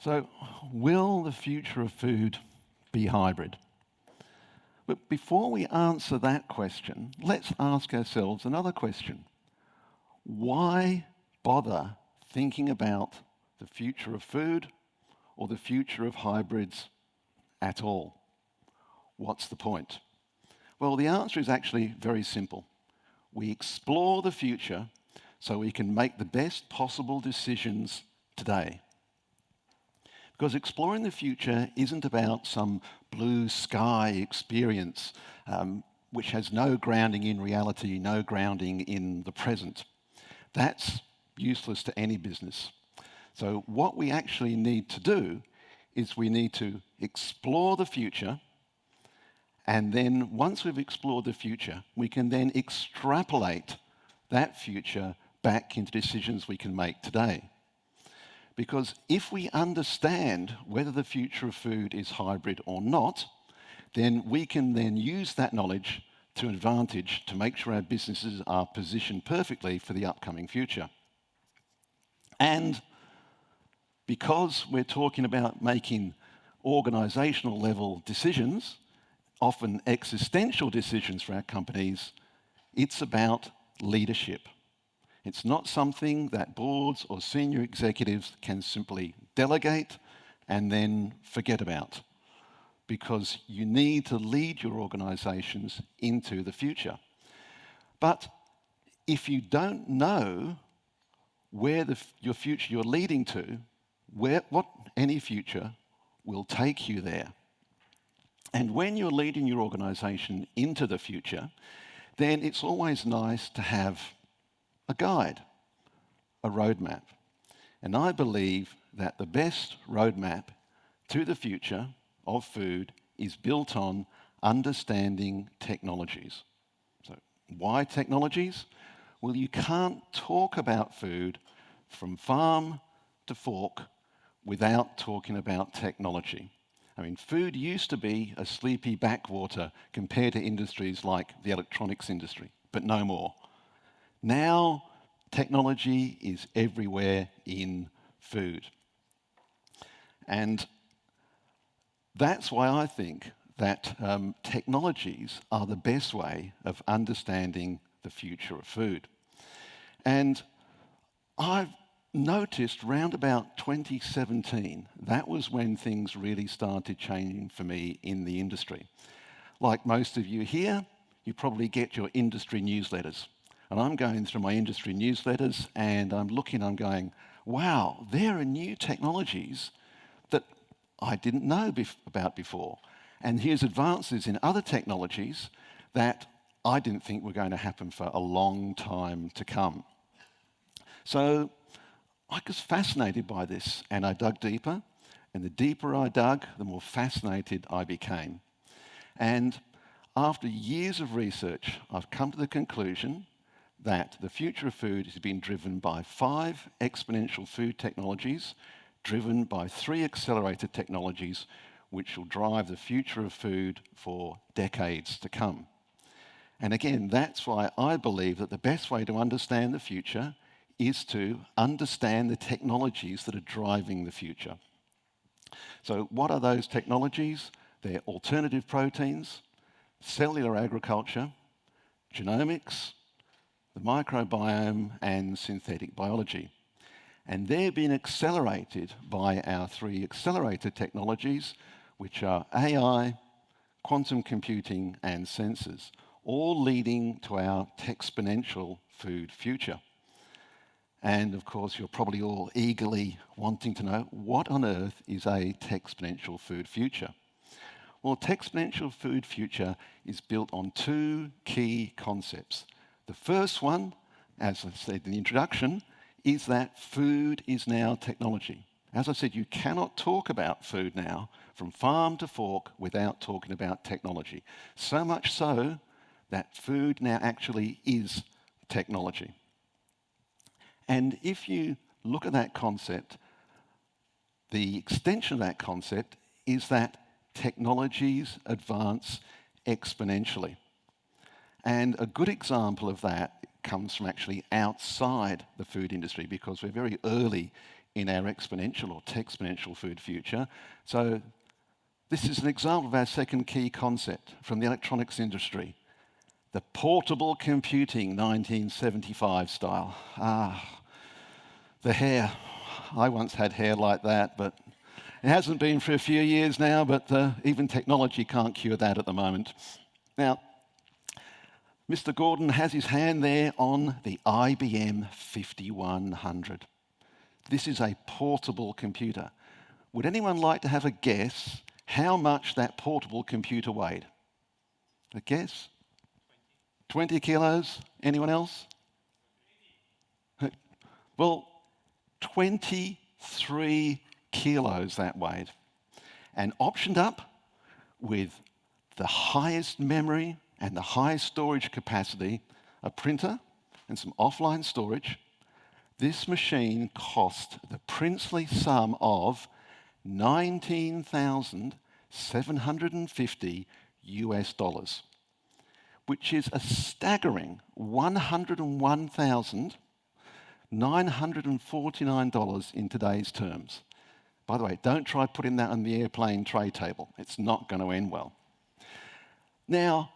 So, will the future of food be hybrid? But before we answer that question, let's ask ourselves another question. Why bother thinking about the future of food or the future of hybrids at all? What's the point? Well, the answer is actually very simple. We explore the future so we can make the best possible decisions today. Because exploring the future isn't about some blue sky experience which has no grounding in reality, no grounding in the present. That's useless to any business. So what we actually need to do is we need to explore the future, and then once we've explored the future, we can then extrapolate that future back into decisions we can make today. Because if we understand whether the future of food is hybrid or not, then we can then use that knowledge to advantage to make sure our businesses are positioned perfectly for the upcoming future. And because we're talking about making organisational level decisions, often existential decisions for our companies, it's about leadership. It's not something that boards or senior executives can simply delegate and then forget about, because you need to lead your organisations into the future. But if you don't know where your future you're leading to, what any future will take you there. And when you're leading your organisation into the future, then it's always nice to have a guide, a roadmap. And I believe that the best roadmap to the future of food is built on understanding technologies. So why technologies? Well, you can't talk about food from farm to fork without talking about technology. I mean, food used to be a sleepy backwater compared to industries like the electronics industry, but no more. Now, technology is everywhere in food. And that's why I think that technologies are the best way of understanding the future of food. And I've noticed round about 2017, that was when things really started changing for me in the industry. Like most of you here, you probably get your industry newsletters. And I'm going through my industry newsletters and I'm going, wow, there are new technologies that I didn't know about before. And here's advances in other technologies that I didn't think were going to happen for a long time to come. So I was fascinated by this and I dug deeper. And the deeper I dug, the more fascinated I became. And after years of research, I've come to the conclusion that the future of food is being driven by 5 exponential food technologies, driven by 3 accelerated technologies, which will drive the future of food for decades to come. And again, that's why I believe that the best way to understand the future is to understand the technologies that are driving the future. So what are those technologies? They're alternative proteins, cellular agriculture, genomics, the microbiome, and synthetic biology. And they're being accelerated by our 3 accelerated technologies, which are AI, quantum computing, and sensors, all leading to our exponential food future. And of course, you're probably all eagerly wanting to know, what on earth is a exponential food future? Well, exponential food future is built on 2 key concepts. The first one, as I said in the introduction, is that food is now technology. As I said, you cannot talk about food now from farm to fork without talking about technology. So much so that food now actually is technology. And if you look at that concept, the extension of that concept is that technologies advance exponentially. And a good example of that comes from actually outside the food industry, because we're very early in our exponential or exponential food future. So this is an example of our second key concept from the electronics industry. The portable computing 1975 style. The hair. I once had hair like that, but it hasn't been for a few years now, but even technology can't cure that at the moment. Now, Mr. Gordon has his hand there on the IBM 5100. This is a portable computer. Would anyone like to have a guess how much that portable computer weighed? A guess? 20 kilos? Anyone else? Well, 23 kilos that weighed. And optioned up with the highest memory and the highest storage capacity, a printer and some offline storage, this machine cost the princely sum of $19,750 US, which is a staggering $101,949 in today's terms. By the way, don't try putting that on the airplane tray table. It's not going to end well. Now,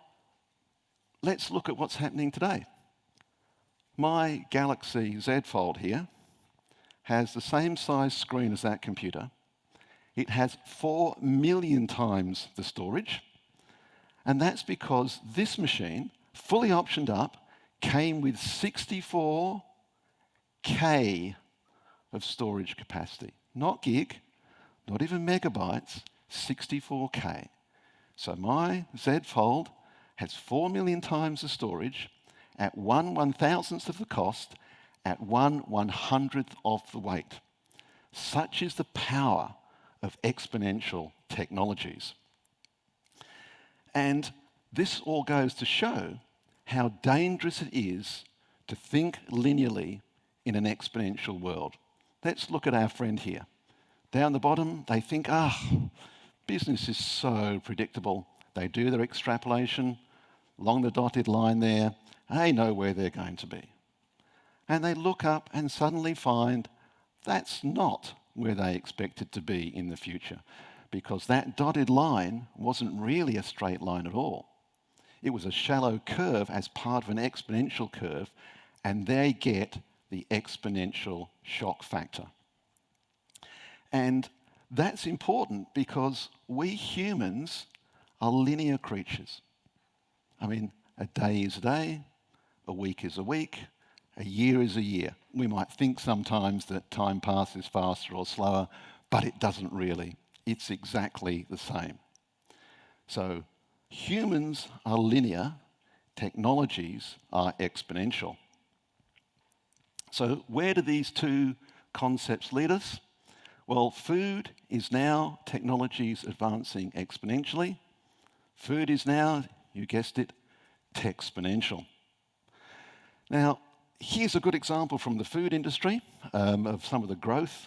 let's look at what's happening today. My Galaxy Z Fold here has the same size screen as that computer. It has 4 million times the storage, and that's because this machine, fully optioned up, came with 64K of storage capacity. Not gig, not even megabytes, 64K. So my Z Fold has 4 million times the storage at 1/1000th of the cost, at 1/100th of the weight. Such is the power of exponential technologies. And this all goes to show how dangerous it is to think linearly in an exponential world. Let's look at our friend here. Down the bottom, they think, business is so predictable. They do their extrapolation along the dotted line there. They know where they're going to be. And they look up and suddenly find that's not where they expected to be in the future, because that dotted line wasn't really a straight line at all. It was a shallow curve as part of an exponential curve, and they get the exponential shock factor. And that's important because we humans are linear creatures. I mean, a day is a day, a week is a week, a year is a year. We might think sometimes that time passes faster or slower, but it doesn't really. It's exactly the same. So humans are linear, technologies are exponential. So where do these two concepts lead us? Well, food is now technologies advancing exponentially. Food is now, you guessed it, techsponential. Now, here's a good example from the food industry of some of the growth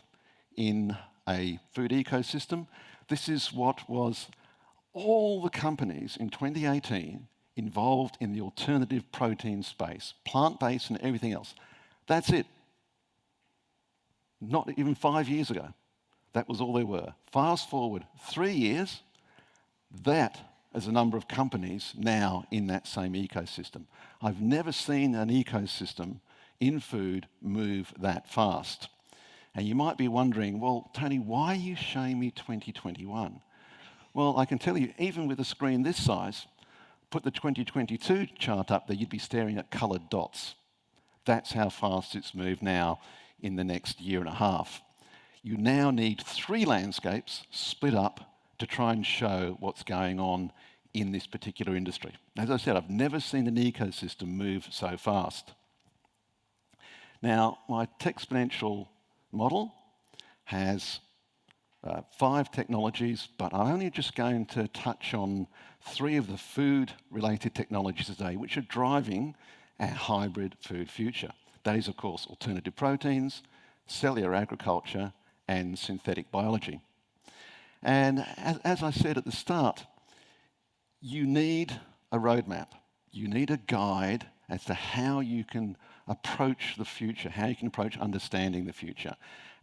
in a food ecosystem. This is what was all the companies in 2018 involved in the alternative protein space, plant-based and everything else. That's it. Not even 5 years ago. That was all there were. Fast forward 3 years, that is a number of companies now in that same ecosystem. I've never seen an ecosystem in food move that fast. And you might be wondering, well, Tony, why are you showing me 2021? Well, I can tell you, even with a screen this size, put the 2022 chart up there, you'd be staring at coloured dots. That's how fast it's moved now in the next year and a half. You now need 3 landscapes split up to try and show what's going on in this particular industry. As I said, I've never seen an ecosystem move so fast. Now, my exponential model has 5 technologies, but I'm only just going to touch on 3 of the food-related technologies today, which are driving our hybrid food future. That is, of course, alternative proteins, cellular agriculture, and synthetic biology. And as I said at the start, you need a roadmap. You need a guide as to how you can approach the future, how you can approach understanding the future.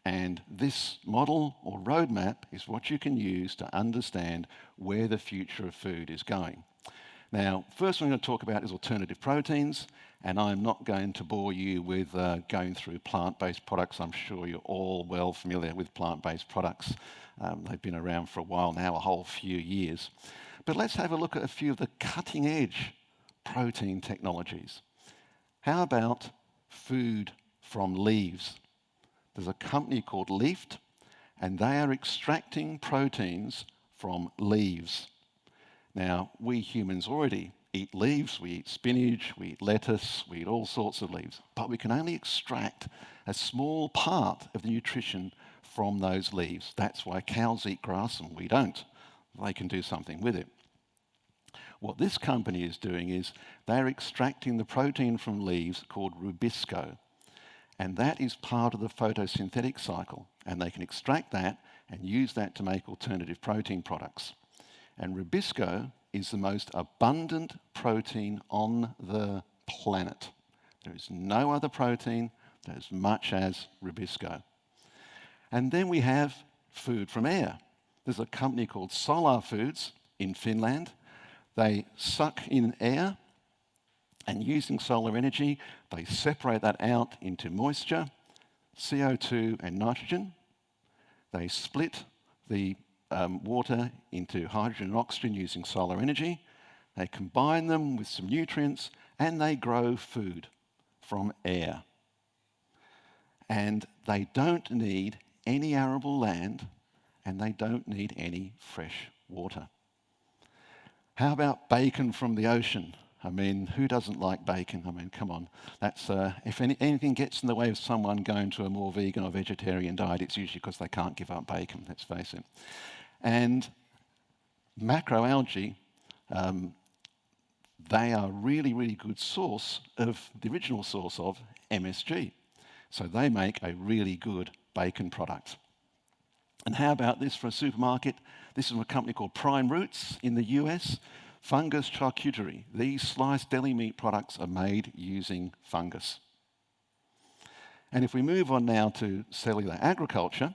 And this model or roadmap is what you can use to understand where the future of food is going. Now, first one I'm going to talk about is alternative proteins, and I'm not going to bore you with going through plant-based products. I'm sure you're all well familiar with plant-based products. They've been around for a while now, a whole few years. But let's have a look at a few of the cutting-edge protein technologies. How about food from leaves? There's a company called Leafed, and they are extracting proteins from leaves. Now, we humans already eat leaves. We eat spinach, we eat lettuce, we eat all sorts of leaves. But we can only extract a small part of the nutrition from those leaves. That's why cows eat grass and we don't. They can do something with it. What this company is doing is they're extracting the protein from leaves called rubisco. And that is part of the photosynthetic cycle. And they can extract that and use that to make alternative protein products. And rubisco is the most abundant protein on the planet. There is no other protein that as much as rubisco. And then we have food from air. There's a company called Solar Foods in Finland. They suck in air, and using solar energy, they separate that out into moisture, CO2 and nitrogen. They split the water into hydrogen and oxygen using solar energy. They combine them with some nutrients, and they grow food from air. And they don't need any arable land, and they don't need any fresh water. How about bacon from the ocean? I mean, who doesn't like bacon? I mean, come on. That's if anything gets in the way of someone going to a more vegan or vegetarian diet, it's usually because they can't give up bacon, let's face it. And macroalgae, they are a really, really good source of, the original source of MSG. So they make a really good bacon product. And how about this for a supermarket? This is from a company called Prime Roots in the US. Fungus charcuterie. These sliced deli meat products are made using fungus. And if we move on now to cellular agriculture,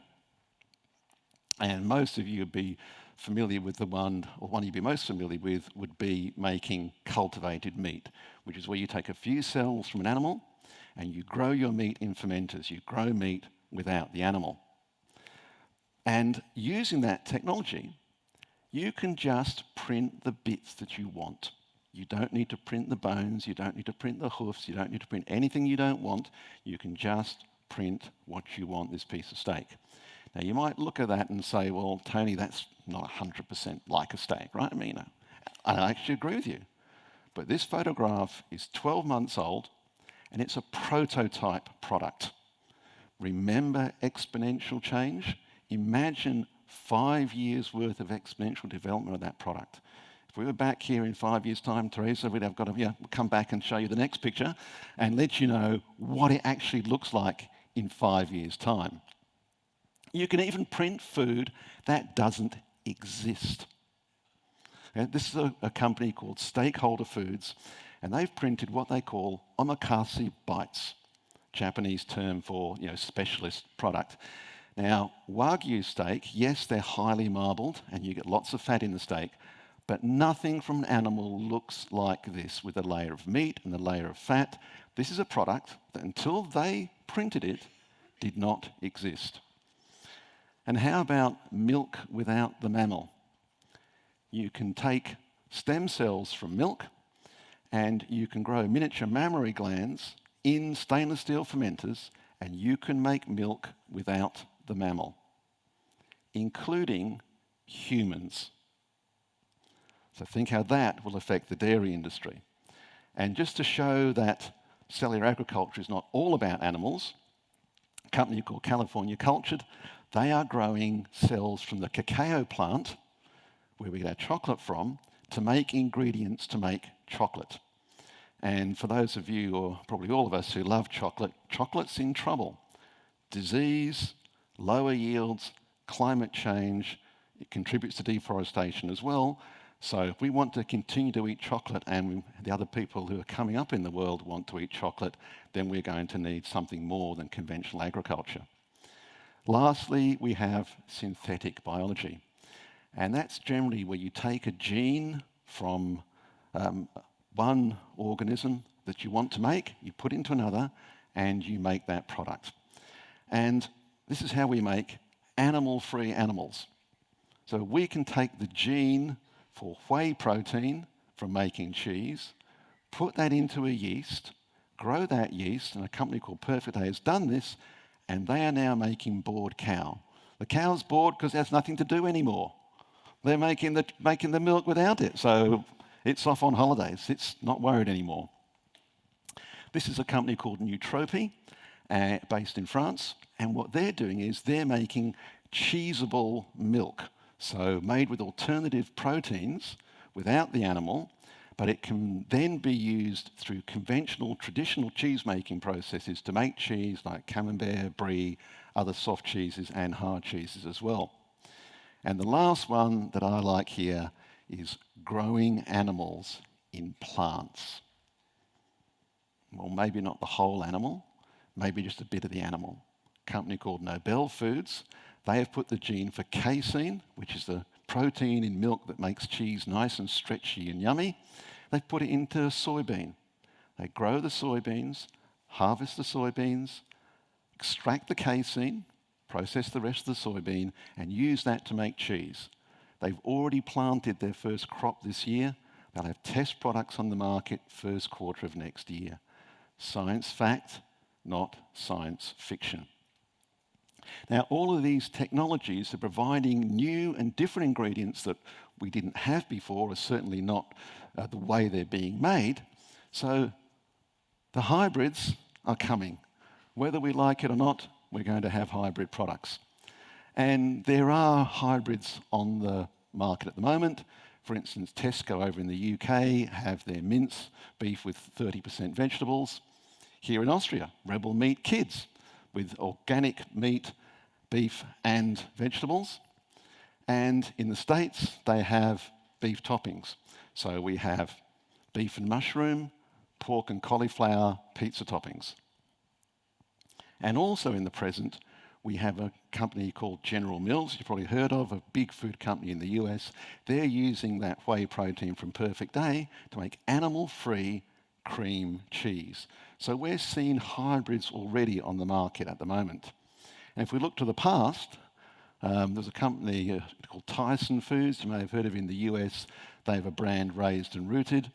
and most of you would be familiar with the one, or one you'd be most familiar with, would be making cultivated meat, which is where you take a few cells from an animal and you grow your meat in fermenters. You grow meat without the animal. And using that technology, you can just print the bits that you want. You don't need to print the bones, you don't need to print the hoofs, you don't need to print anything you don't want. You can just print what you want, this piece of steak. Now, you might look at that and say, well, Tony, that's not 100% like a steak, right? I mean, I actually agree with you. But this photograph is 12 months old, and it's a prototype product. Remember exponential change? Imagine 5 years' worth of exponential development of that product. If we were back here in 5 years' time, Teresa, we'd have got to come back and show you the next picture and let you know what it actually looks like in 5 years' time. You can even print food that doesn't exist. This is a company called Stakeholder Foods, and they've printed what they call omakase bites, Japanese term for specialist product. Now, Wagyu steak, yes, they're highly marbled, and you get lots of fat in the steak, but nothing from an animal looks like this with a layer of meat and a layer of fat. This is a product that, until they printed it, did not exist. And how about milk without the mammal? You can take stem cells from milk and you can grow miniature mammary glands in stainless steel fermenters, and you can make milk without the mammal, including humans. So think how that will affect the dairy industry. And just to show that cellular agriculture is not all about animals, a company called California Cultured, they are growing cells from the cacao plant, where we get our chocolate from, to make ingredients to make chocolate. And for those of you, or probably all of us who love chocolate, chocolate's in trouble. Disease, lower yields, climate change, it contributes to deforestation as well. So if we want to continue to eat chocolate and the other people who are coming up in the world want to eat chocolate, then we're going to need something more than conventional agriculture. Lastly, we have synthetic biology. And that's generally where you take a gene from one organism that you want to make, you put into another, and you make that product. And this is how we make animal-free animals. So we can take the gene for whey protein from making cheese, put that into a yeast, grow that yeast, and a company called Perfect Day has done this, and they are now making bored cow. The cow's bored because it has nothing to do anymore. They're making the milk without it, so it's off on holidays. It's not worried anymore. This is a company called Nutropie, based in France, and what they're doing is they're making cheeseable milk, so made with alternative proteins without the animal, but it can then be used through conventional, traditional cheese-making processes to make cheese like Camembert, Brie, other soft cheeses and hard cheeses as well. And the last one that I like here is growing animals in plants. Well, maybe not the whole animal, maybe just a bit of the animal. A company called Nobel Foods, they have put the gene for casein, which is the protein in milk that makes cheese nice and stretchy and yummy. They've put it into soybean. They grow the soybeans, harvest the soybeans, extract the casein, process the rest of the soybean, and use that to make cheese. They've already planted their first crop this year. They'll have test products on the market first quarter of next year. Science fact, not science fiction. Now, all of these technologies are providing new and different ingredients that we didn't have before, or certainly not the way they're being made. So the hybrids are coming. Whether we like it or not, we're going to have hybrid products. And there are hybrids on the market at the moment. For instance, Tesco over in the UK have their mince beef with 30% vegetables. Here in Austria, Rebel Meat Kids with organic meat, beef and vegetables. And in the States, they have beef toppings. So we have beef and mushroom, pork and cauliflower pizza toppings. And also in the present, we have a company called General Mills, you've probably heard of, a big food company in the US. They're using that whey protein from Perfect Day to make animal-free cream cheese. So we're seeing hybrids already on the market at the moment. And if we look to the past, there's a company called Tyson Foods, you may have heard of in the US. They have a brand Raised and Rooted.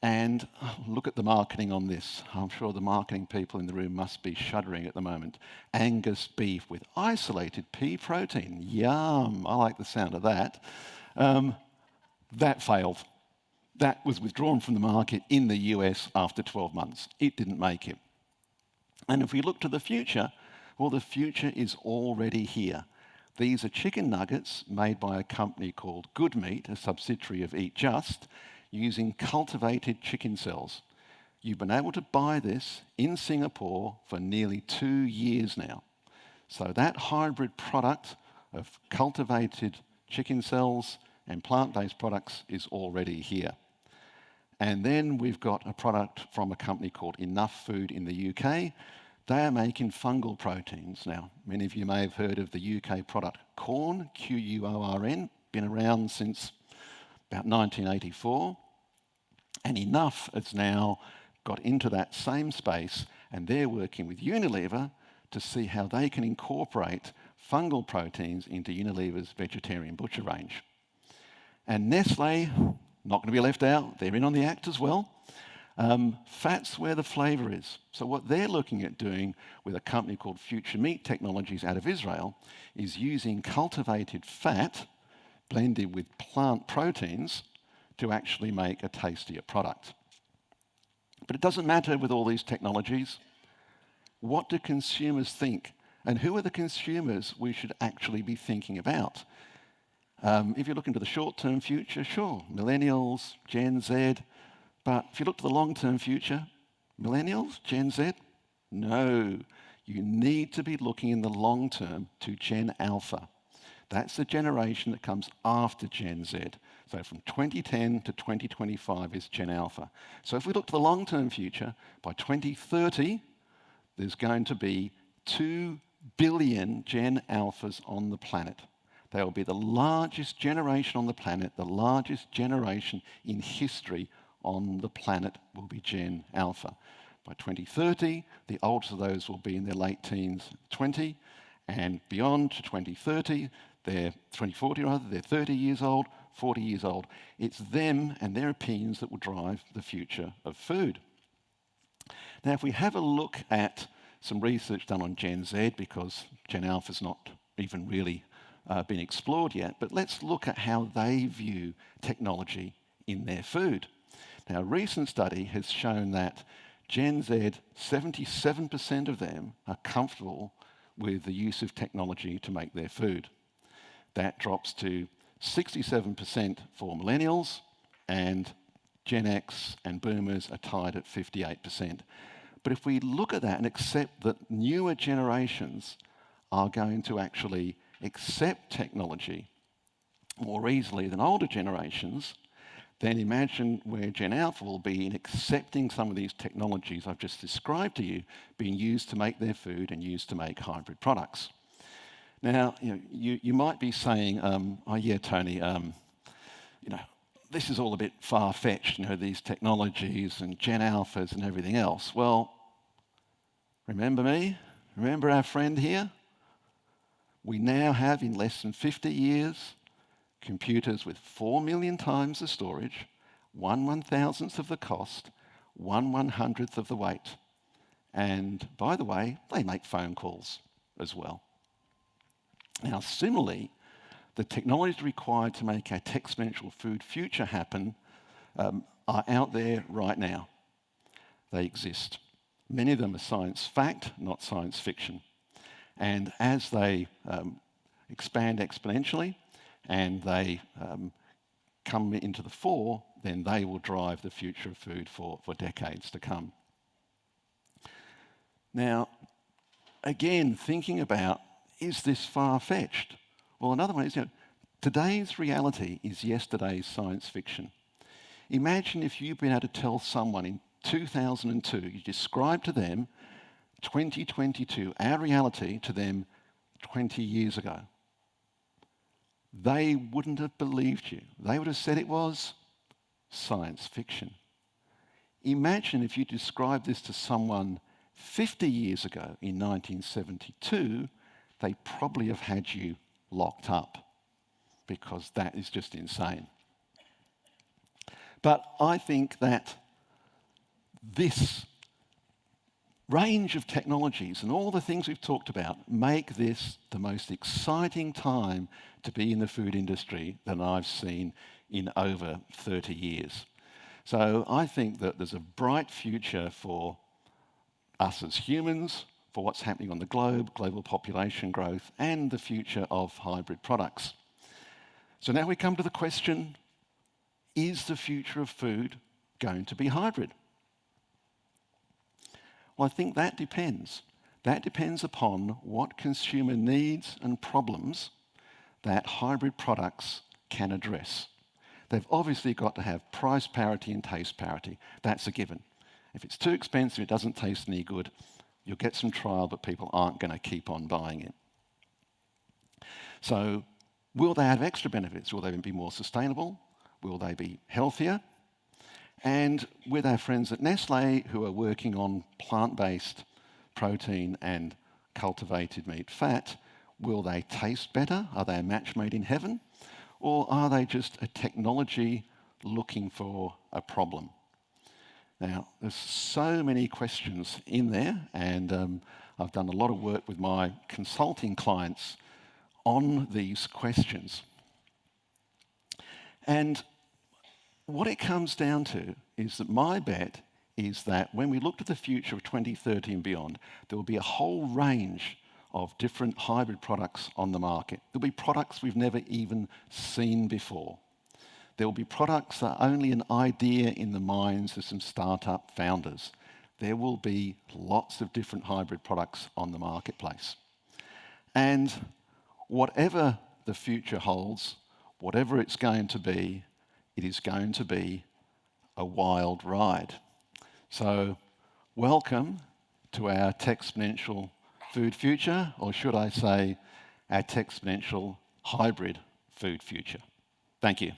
And look at the marketing on this. I'm sure the marketing people in the room must be shuddering at the moment. Angus beef with isolated pea protein. Yum, I like the sound of that. That failed. That was withdrawn from the market in the US after 12 months. It didn't make it. And if we look to the future, well, the future is already here. These are chicken nuggets made by a company called Good Meat, a subsidiary of Eat Just, using cultivated chicken cells. You've been able to buy this in Singapore for nearly 2 years now. So that hybrid product of cultivated chicken cells and plant-based products is already here. And then we've got a product from a company called Enough Food in the UK. They are making fungal proteins. Now, many of you may have heard of the UK product Quorn, Q-U-O-R-N, been around since about 1984, and Enough has now got into that same space, and they're working with Unilever to see how they can incorporate fungal proteins into Unilever's vegetarian butcher range. And Nestle, not going to be left out, they're in on the act as well. Fat's where the flavour is. So what they're looking at doing with a company called Future Meat Technologies out of Israel is using cultivated fat blended with plant proteins to actually make a tastier product. But it doesn't matter with all these technologies. What do consumers think? And who are the consumers we should actually be thinking about? If you look into the short-term future, sure, millennials, Gen Z. But if you look to the long-term future, millennials, Gen Z? No. You need to be looking in the long term to Gen Alpha. That's the generation that comes after Gen Z. So from 2010 to 2025 is Gen Alpha. So if we look to the long-term future, by 2030, there's going to be 2 billion Gen Alphas on the planet. They will be the largest generation on the planet, the largest generation in history on the planet will be Gen Alpha. By 2030, the oldest of those will be in their late teens, 20, and beyond to 2030, they're 2040 rather, they're 30 years old, 40 years old. It's them and their opinions that will drive the future of food. Now, if we have a look at some research done on Gen Z, because Gen Alpha's not even really been explored yet, but let's look at how they view technology in their food. Now, a recent study has shown that Gen Z, 77% of them are comfortable with the use of technology to make their food. That drops to 67% for millennials, and Gen X and boomers are tied at 58%. But if we look at that and accept that newer generations are going to actually accept technology more easily than older generations, then imagine where Gen Alpha will be in accepting some of these technologies I've just described to you being used to make their food and used to make hybrid products. Now, you might be saying, oh yeah, Tony, this is all a bit far-fetched, these technologies and Gen Alphas and everything else. Well, remember me? Remember our friend here? We now have, in less than 50 years, computers with 4 million times the storage, 1/1000th of the cost, 1/100th of the weight. And by the way, they make phone calls as well. Now, similarly, the technologies required to make our exponential food future happen are out there right now. They exist. Many of them are science fact, not science fiction. And as they expand exponentially and they come into the fore, then they will drive the future of food for decades to come. Now, again, thinking about, is this far-fetched? Well, another one is, today's reality is yesterday's science fiction. Imagine if you've been able to tell someone in 2002, you describe to them 2022, our reality to them 20 years ago. They wouldn't have believed you. They would have said it was science fiction. Imagine if you described this to someone 50 years ago in 1972, they probably have had you locked up because that is just insane. But I think that this range of technologies and all the things we've talked about make this the most exciting time to be in the food industry than I've seen in over 30 years. So I think that there's a bright future for us as humans, for what's happening on the globe, global population growth, and the future of hybrid products. So now we come to the question, is the future of food going to be hybrid? Well, I think that depends. That depends upon what consumer needs and problems that hybrid products can address. They've obviously got to have price parity and taste parity. That's a given. If it's too expensive, it doesn't taste any good, you'll get some trial, but people aren't going to keep on buying it. So will they have extra benefits? Will they be more sustainable? Will they be healthier? And with our friends at Nestle, who are working on plant-based protein and cultivated meat fat, will they taste better? Are they a match made in heaven? Or are they just a technology looking for a problem? Now, there's so many questions in there, and I've done a lot of work with my consulting clients on these questions. And what it comes down to is that my bet is that when we look to the future of 2030 and beyond, there will be a whole range of different hybrid products on the market. There'll be products we've never even seen before. There will be products that are only an idea in the minds of some startup founders. There will be lots of different hybrid products on the marketplace. And whatever the future holds, whatever it's going to be, it is going to be a wild ride. So welcome to our Texponential food future, or should I say our Texponential hybrid food future. Thank you.